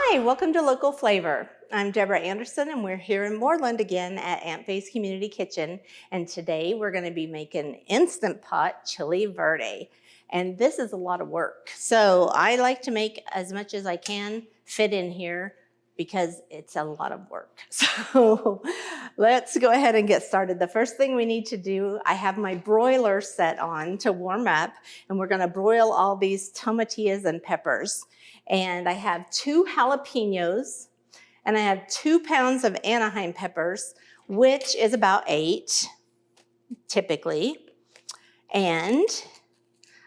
Hi, welcome to Local Flavor. I'm Deborah Anderson, and we're here in Moreland again at Aunt Faye's Community Kitchen. And today we're going to be making Instant Pot Chili Verde. And this is a lot of work. So I like to make as much as I can fit in here because it's a lot of work. So let's go ahead and get started. The first thing we need to do, I have my broiler set on to warm up, and we're going to broil all these tomatillos and peppers. And I have 2 jalapenos, and I have 2 pounds of Anaheim peppers, which is about 8, typically. And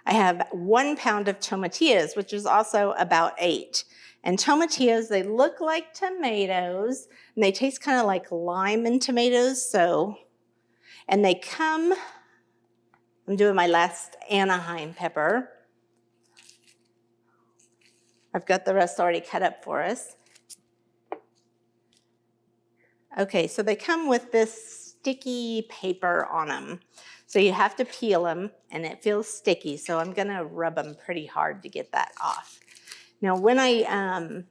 I have 1 pound of tomatillos, which is also about 8. And tomatillos, they look like tomatoes, and they taste kind of like lime and tomatoes, and they come, I'm doing my last Anaheim pepper. I've got the rest already cut up for us. Okay, so they come with this sticky paper on them. So you have to peel them, and it feels sticky, so I'm gonna rub them pretty hard to get that off. Now, when I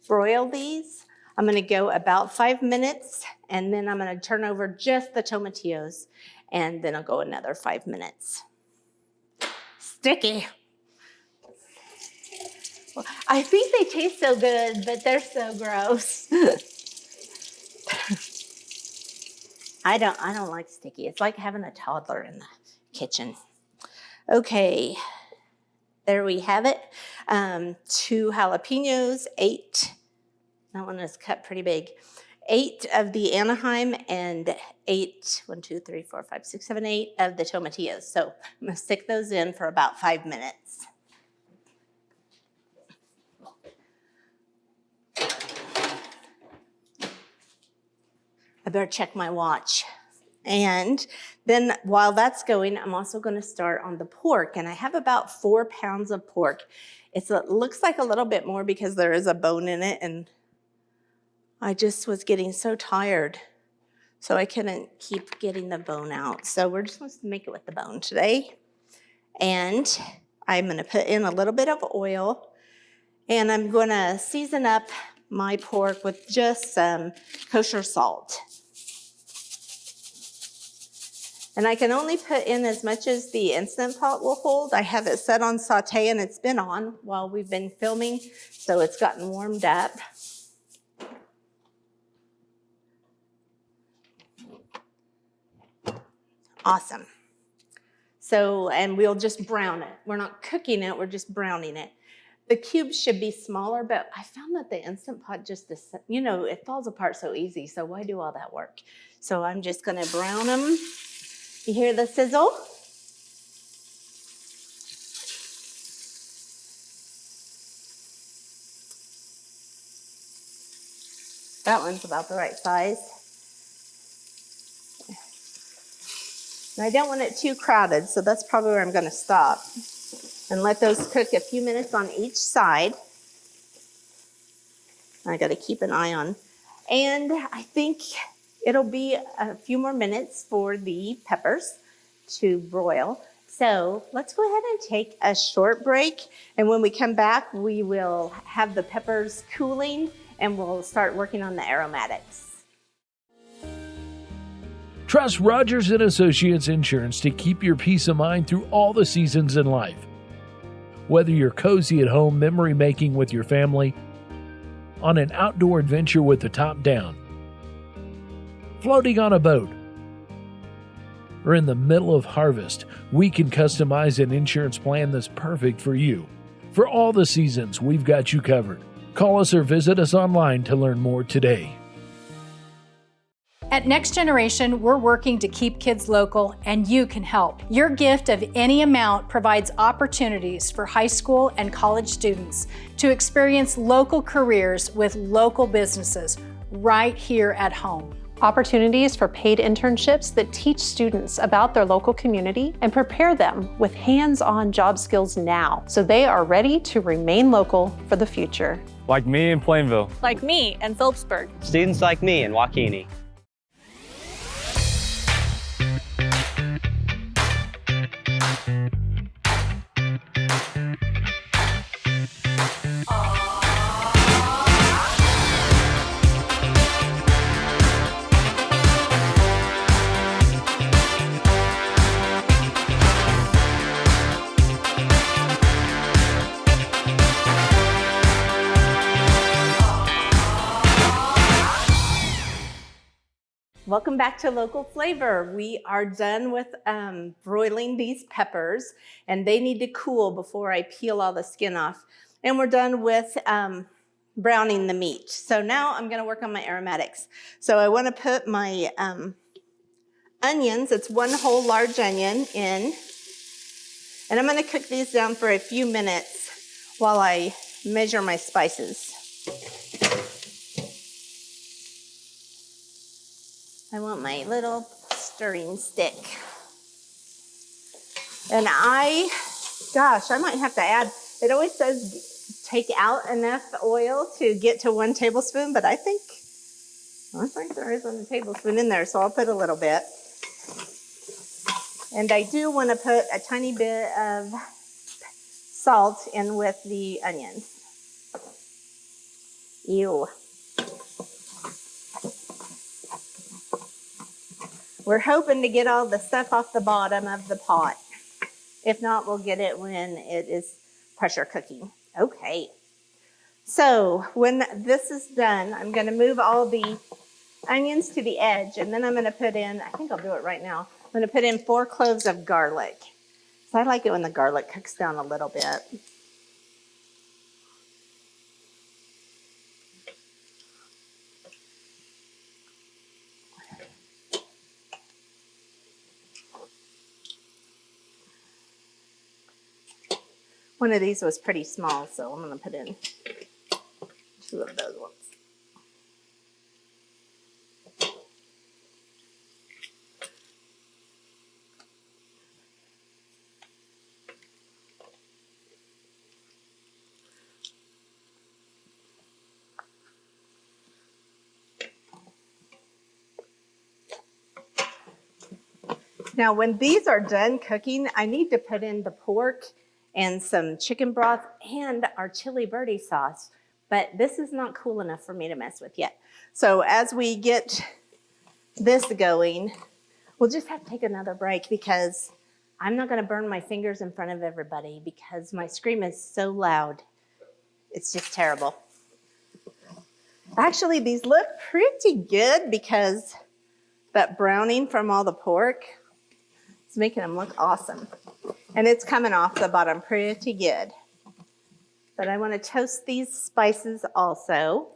broil these, I'm gonna go about 5 minutes, and then I'm gonna turn over just the tomatillos, and then I'll go another 5 minutes. Sticky. I think they taste so good, but they're so gross. I don't like sticky. It's like having a toddler in the kitchen. Okay, there we have it. 2 jalapenos, 8. That one is cut pretty big. 8 of the Anaheim and 8, 1, 2, 3, 4, 5, 6, 7, 8 of the tomatillos. So I'm gonna stick those in for about 5 minutes. I better check my watch. And then while that's going, I'm also going to start on the pork. And I have about 4 pounds of pork. It looks like a little bit more because there is a bone in it. And I just was getting so tired, so I couldn't keep getting the bone out. So we're just going to make it with the bone today. And I'm going to put in a little bit of oil. And I'm going to season up my pork with just some kosher salt. And I can only put in as much as the Instant Pot will hold. I have it set on saute, and it's been on while we've been filming, so it's gotten warmed up. Awesome. So, and we'll just brown it. We're not cooking it, we're just browning it. The cubes should be smaller, but I found that the Instant Pot just, it falls apart so easy, so why do all that work? So I'm just gonna brown them. You hear the sizzle? That one's about the right size. And I don't want it too crowded, so that's probably where I'm gonna stop. And let those cook a few minutes on each side. I gotta keep an eye on. And I think it'll be a few more minutes for the peppers to broil. So let's go ahead and take a short break. And when we come back, we will have the peppers cooling and we'll start working on the aromatics. Trust Rogers & Associates Insurance to keep your peace of mind through all the seasons in life. Whether you're cozy at home memory making with your family, on an outdoor adventure with the top down, floating on a boat, or in the middle of harvest, we can customize an insurance plan that's perfect for you. For all the seasons, we've got you covered. Call us or visit us online to learn more today. At Next Generation, we're working to keep kids local, and you can help. Your gift of any amount provides opportunities for high school and college students to experience local careers with local businesses right here at home. Opportunities for paid internships that teach students about their local community and prepare them with hands-on job skills now, so they are ready to remain local for the future. Like me in Plainville. Like me in Phillipsburg. Students like me in Waukene. Welcome back to Local Flavor. We are done with broiling these peppers, and they need to cool before I peel all the skin off. And we're done with browning the meat. So now I'm gonna work on my aromatics. So I wanna put my onions, it's one whole large onion in, and I'm gonna cook these down for a few minutes while I measure my spices. I want my little stirring stick. And I might have to add, it always says take out enough oil to get to 1 tablespoon, but I think there isn't a tablespoon in there, so I'll put a little bit. And I do want to put a tiny bit of salt in with the onions. Ew. We're hoping to get all the stuff off the bottom of the pot. If not, we'll get it when it is pressure cooking. Okay. So when this is done, I'm going to move all the onions to the edge, and then I'm going to put in, I think I'll do it right now, I'm going to put in 4 cloves of garlic. So I like it when the garlic cooks down a little bit. One of these was pretty small, so I'm going to put in 2 of those ones. Now, when these are done cooking, I need to put in the pork and some chicken broth and our Chili Verde sauce, but this is not cool enough for me to mess with yet. So as we get this going, we'll just have to take another break because I'm not gonna burn my fingers in front of everybody because my scream is so loud. It's just terrible. Actually, these look pretty good because that browning from all the pork is making them look awesome. And it's coming off the bottom pretty good. But I want to toast these spices also.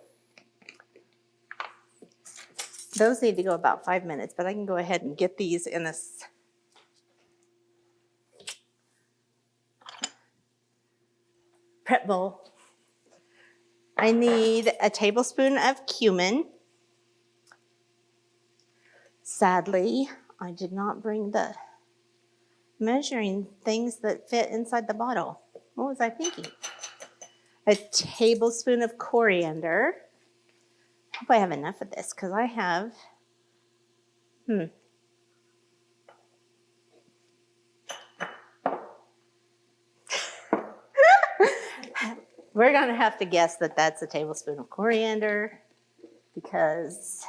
Those need to go about 5 minutes, but I can go ahead and get these in this prep bowl. I need a tablespoon of cumin. Sadly, I did not bring the measuring things that fit inside the bottle. What was I thinking? A tablespoon of coriander. I hope I have enough of this because I have, We're gonna have to guess that that's a tablespoon of coriander because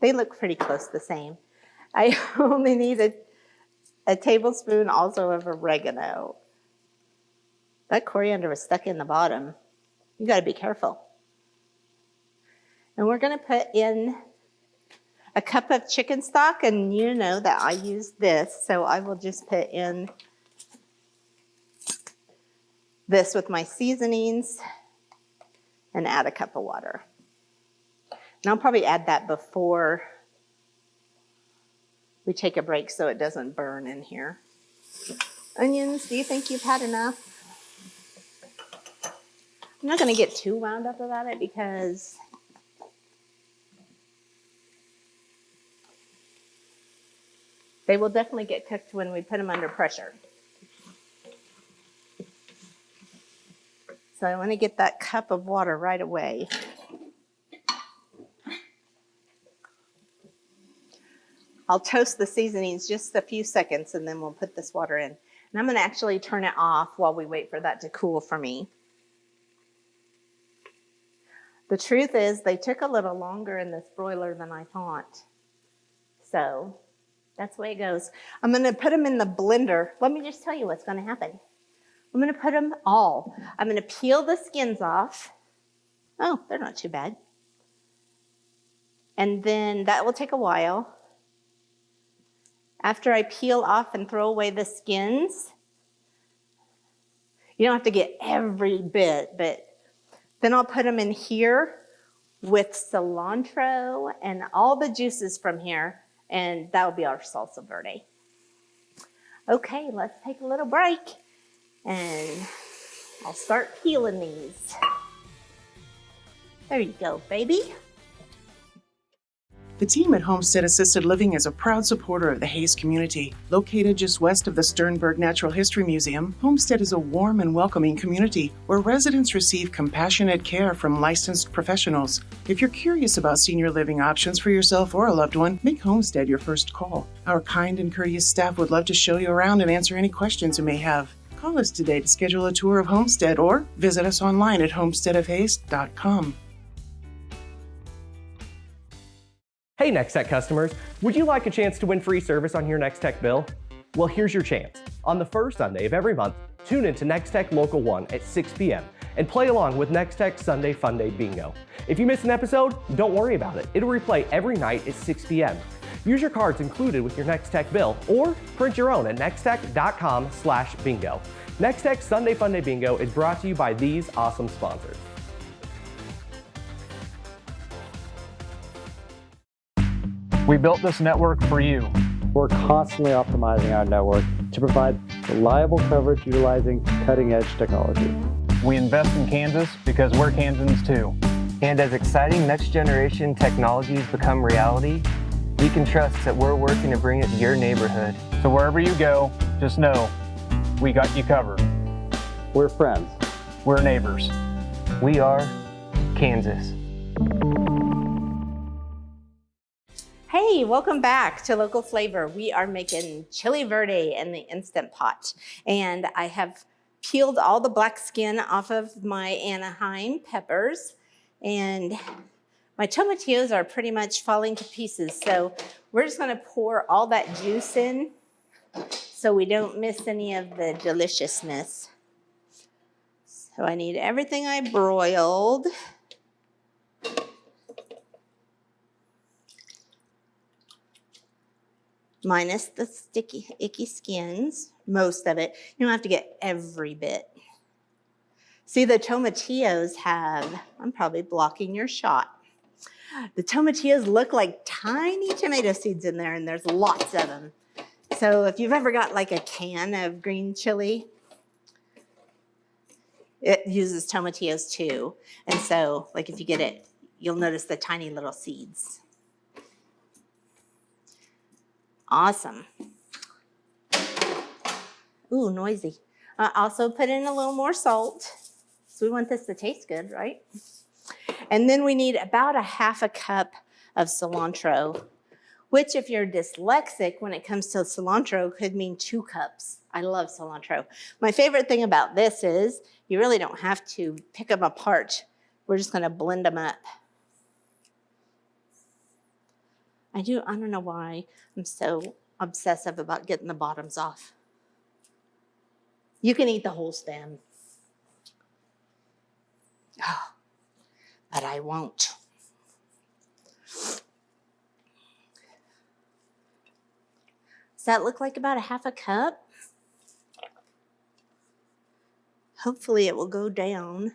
they look pretty close the same. I only need a tablespoon also of oregano. That coriander was stuck in the bottom. You gotta be careful. And we're gonna put in a cup of chicken stock, and you know that I use this, so I will just put in this with my seasonings and add a cup of water. And I'll probably add that before we take a break so it doesn't burn in here. Onions, do you think you've had enough? I'm not gonna get too wound up about it because they will definitely get cooked when we put them under pressure. So I want to get that cup of water right away. I'll toast the seasonings just a few seconds and then we'll put this water in. And I'm going to actually turn it off while we wait for that to cool for me. The truth is they took a little longer in this broiler than I thought. So that's the way it goes. I'm going to put them in the blender. Let me just tell you what's going to happen. I'm going to put them all. I'm going to peel the skins off. Oh, they're not too bad. And then that will take a while. After I peel off and throw away the skins, you don't have to get every bit, but then I'll put them in here with cilantro and all the juices from here, and that will be our salsa verde. Okay, let's take a little break, and I'll start peeling these. There you go, baby. The team at Homestead Assisted Living is a proud supporter of the Hayes community. Located just west of the Sternberg Natural History Museum, Homestead is a warm and welcoming community where residents receive compassionate care from licensed professionals. If you're curious about senior living options for yourself or a loved one, make Homestead your first call. Our kind and courteous staff would love to show you around and answer any questions you may have. Call us today to schedule a tour of Homestead or visit us online at homesteadofhayes.com. Hey Nex-Tech customers, would you like a chance to win free service on your Nex-Tech bill? Well, here's your chance. On the first Sunday of every month, tune in to Nex-Tech Local 1 at 6 p.m. and play along with Nex-Tech Sunday Fun Day Bingo. If you miss an episode, don't worry about it. It'll replay every night at 6 p.m. Use your cards included with your Nex-Tech bill or print your own at nextech.com/bingo. Nex-Tech Sunday Fun Day Bingo is brought to you by these awesome sponsors. We built this network for you. We're constantly optimizing our network to provide reliable coverage utilizing cutting-edge technology. We invest in Kansas because we're Kansans too. And as exciting next-generation technologies become reality, you can trust that we're working to bring it to your neighborhood. So wherever you go, just know we got you covered. We're friends. We're neighbors. We are Kansas. Hey, welcome back to Local Flavor. We are making chili verde in the Instant Pot. And I have peeled all the black skin off of my Anaheim peppers. And my tomatillos are pretty much falling to pieces. So we're just gonna pour all that juice in so we don't miss any of the deliciousness. So I need everything I broiled. Minus the sticky, icky skins, most of it. You don't have to get every bit. See, the tomatillos have, I'm probably blocking your shot. The tomatillos look like tiny tomato seeds in there, and there's lots of them. So if you've ever got like a can of green chili, it uses tomatillos too. And so, like if you get it, you'll notice the tiny little seeds. Awesome. Ooh, noisy. Also put in a little more salt. So we want this to taste good, right? And then we need about 1/2 cup of cilantro, which if you're dyslexic when it comes to cilantro could mean 2 cups. I love cilantro. My favorite thing about this is you really don't have to pick them apart. We're just gonna blend them up. I don't know why I'm so obsessive about getting the bottoms off. You can eat the whole stem. Oh, but I won't. Does that look like about 1/2 cup? Hopefully it will go down.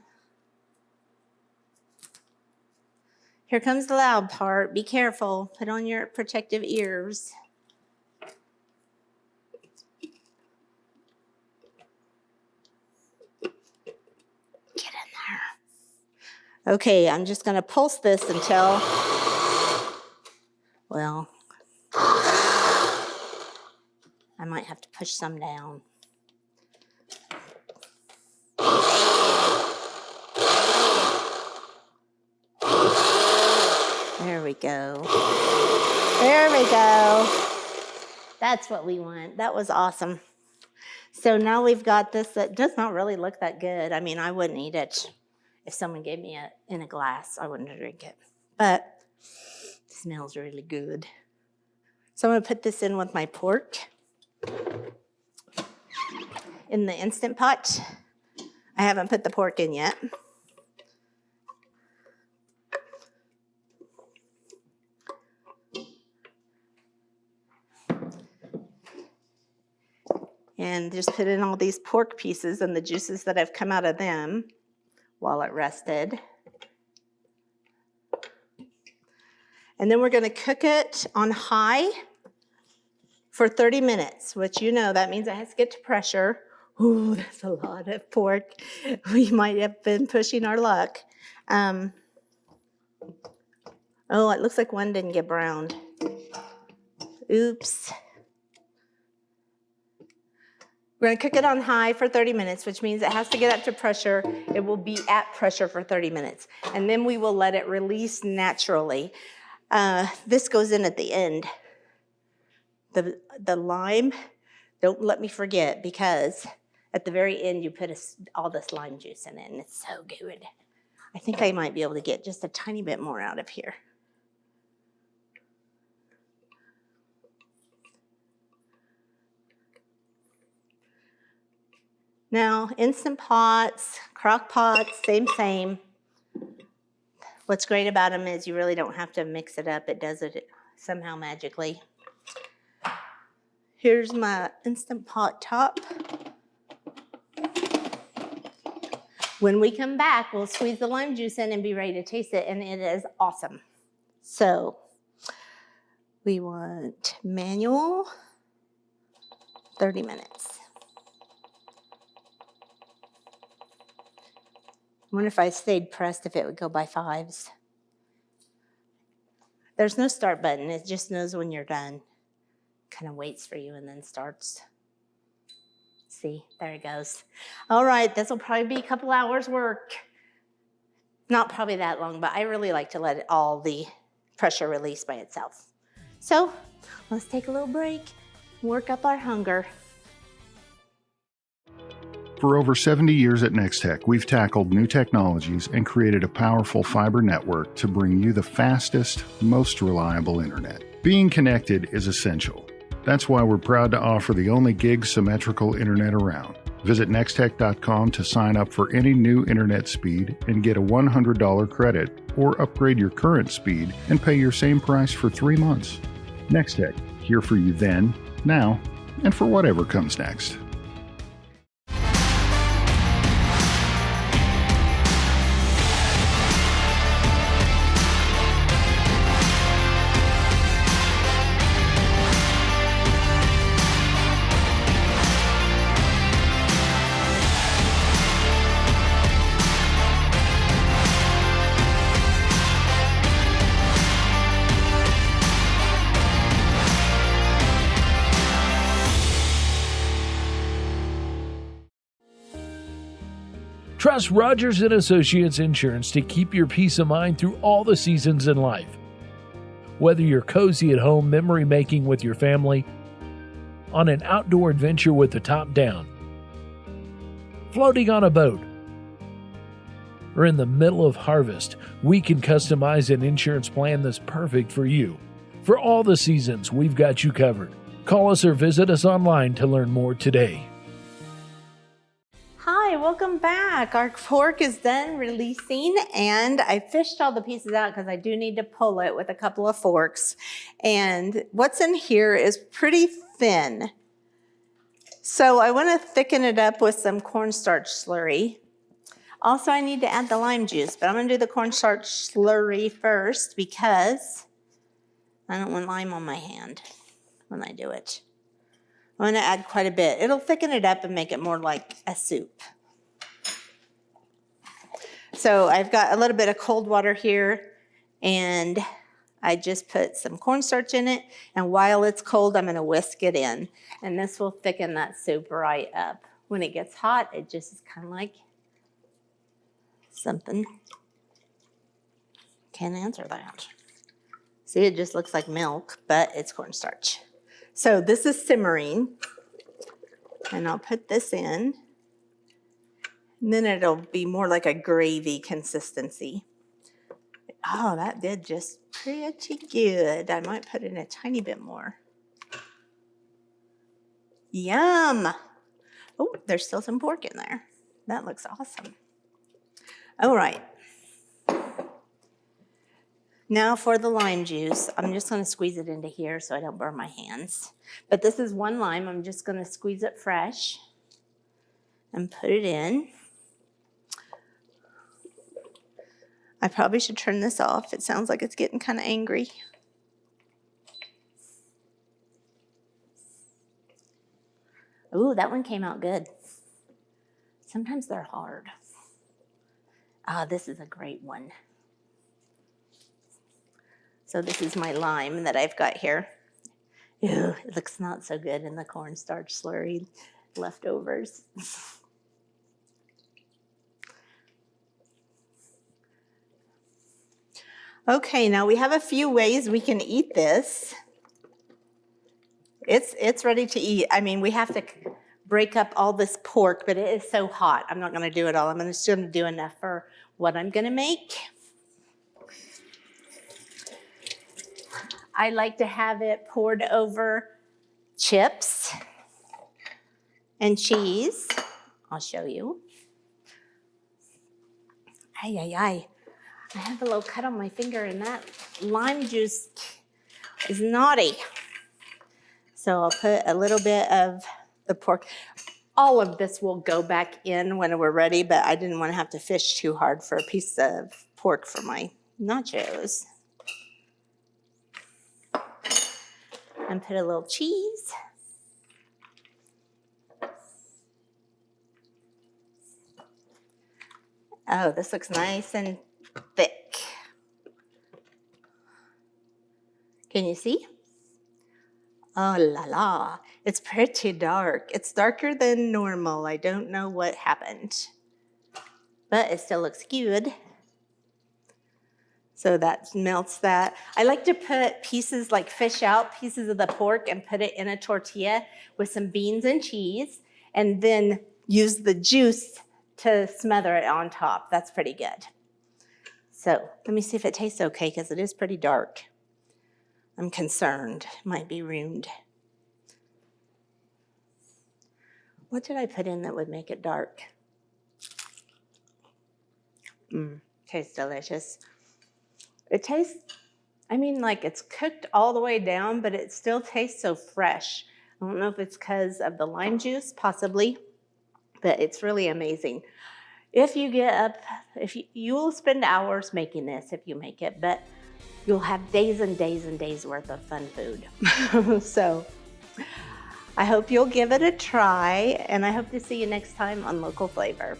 Here comes the loud part. Be careful. Put on your protective ears. Get in there. Okay, I'm just going to pulse this until, well, I might have to push some down. There we go. There we go. That's what we want. That was awesome. So now we've got this that does not really look that good. I mean, I wouldn't eat it if someone gave me it in a glass. I wouldn't drink it. But it smells really good. So I'm going to put this in with my pork in the Instant Pot. I haven't put the pork in yet. And just put in all these pork pieces and the juices that have come out of them while it rested. And then we're going to cook it on high for 30 minutes, which you know that means it has to get to pressure. Ooh, that's a lot of pork. We might have been pushing our luck. Oh, it looks like one didn't get browned. Oops. We're going to cook it on high for 30 minutes, which means it has to get up to pressure. It will be at pressure for 30 minutes. And then we will let it release naturally. This goes in at the end. The lime, don't let me forget, because at the very end you put all this lime juice in it, and it's so good. I think I might be able to get just a tiny bit more out of here. Now, Instant Pots, crock pots, same. What's great about them is you really don't have to mix it up. It does it somehow magically. Here's my Instant Pot top. When we come back, we'll squeeze the lime juice in and be ready to taste it, and it is awesome. So, we want manual, 30 minutes. I wonder if I stayed pressed if it would go by 5s. There's no start button. It just knows when you're done. Kind of waits for you and then starts. See, there it goes. All right, this will probably be a couple hours work. Not probably that long, but I really like to let all the pressure release by itself. So let's take a little break, work up our hunger. For over 70 years at Nex-Tech, we've tackled new technologies and created a powerful fiber network to bring you the fastest, most reliable internet. Being connected is essential. That's why we're proud to offer the only gig symmetrical internet around. Visit nextech.com to sign up for any new internet speed and get a $100 credit, or upgrade your current speed and pay your same price for 3 months. Nex-Tech, here for you then, now, and for whatever comes next. Trust Rogers & Associates Insurance to keep your peace of mind through all the seasons in life. Whether you're cozy at home memory making with your family, on an outdoor adventure with the top down, floating on a boat, or in the middle of harvest, we can customize an insurance plan that's perfect for you. For all the seasons, we've got you covered. Call us or visit us online to learn more today. Hi, welcome back. Our pork is done releasing, and I fished all the pieces out because I do need to pull it with a couple of forks. And what's in here is pretty thin. So I want to thicken it up with some cornstarch slurry. Also, I need to add the lime juice, but I'm going to do the cornstarch slurry first because I don't want lime on my hand when I do it. I'm going to add quite a bit. It'll thicken it up and make it more like a soup. So I've got a little bit of cold water here, and I just put some cornstarch in it, and while it's cold, I'm going to whisk it in, and this will thicken that soup right up. When it gets hot, it just is kind of like something. Can't answer that. See, it just looks like milk, but it's cornstarch. So this is simmering, and I'll put this in, and then it'll be more like a gravy consistency. Oh, that did just pretty good. I might put in a tiny bit more. Yum! Oh, there's still some pork in there. That looks awesome. All right. Now for the lime juice, I'm just gonna squeeze it into here so I don't burn my hands. But this is 1 lime, I'm just gonna squeeze it fresh and put it in. I probably should turn this off. It sounds like it's getting kind of angry. Ooh, that one came out good. Sometimes they're hard. Ah, this is a great one. So this is my lime that I've got here. Ew, it looks not so good in the cornstarch slurry leftovers. Okay, now we have a few ways we can eat this. It's ready to eat. I mean, we have to break up all this pork, but it is so hot. I'm not gonna do it all. I'm just gonna do enough for what I'm gonna make. I like to have it poured over chips and cheese. I'll show you. Ay, ay, ay. I have a little cut on my finger and that lime juice is naughty. So I'll put a little bit of the pork. All of this will go back in when we're ready, but I didn't want to have to fish too hard for a piece of pork for my nachos. And put a little cheese. Oh, this looks nice and thick. Can you see? Oh la la, it's pretty dark. It's darker than normal. I don't know what happened, but it still looks good. So that melts that. I like to put pieces, like fish out pieces of the pork and put it in a tortilla with some beans and cheese, and then use the juice to smother it on top. That's pretty good. So let me see if it tastes okay, because it is pretty dark. I'm concerned. It might be ruined. What did I put in that would make it dark? Tastes delicious. It tastes, I mean, like it's cooked all the way down, but it still tastes so fresh. I don't know if it's because of the lime juice, possibly, but it's really amazing. If you get up, you will spend hours making this if you make it, but you'll have days and days and days worth of fun food. So I hope you'll give it a try, and I hope to see you next time on Local Flavor.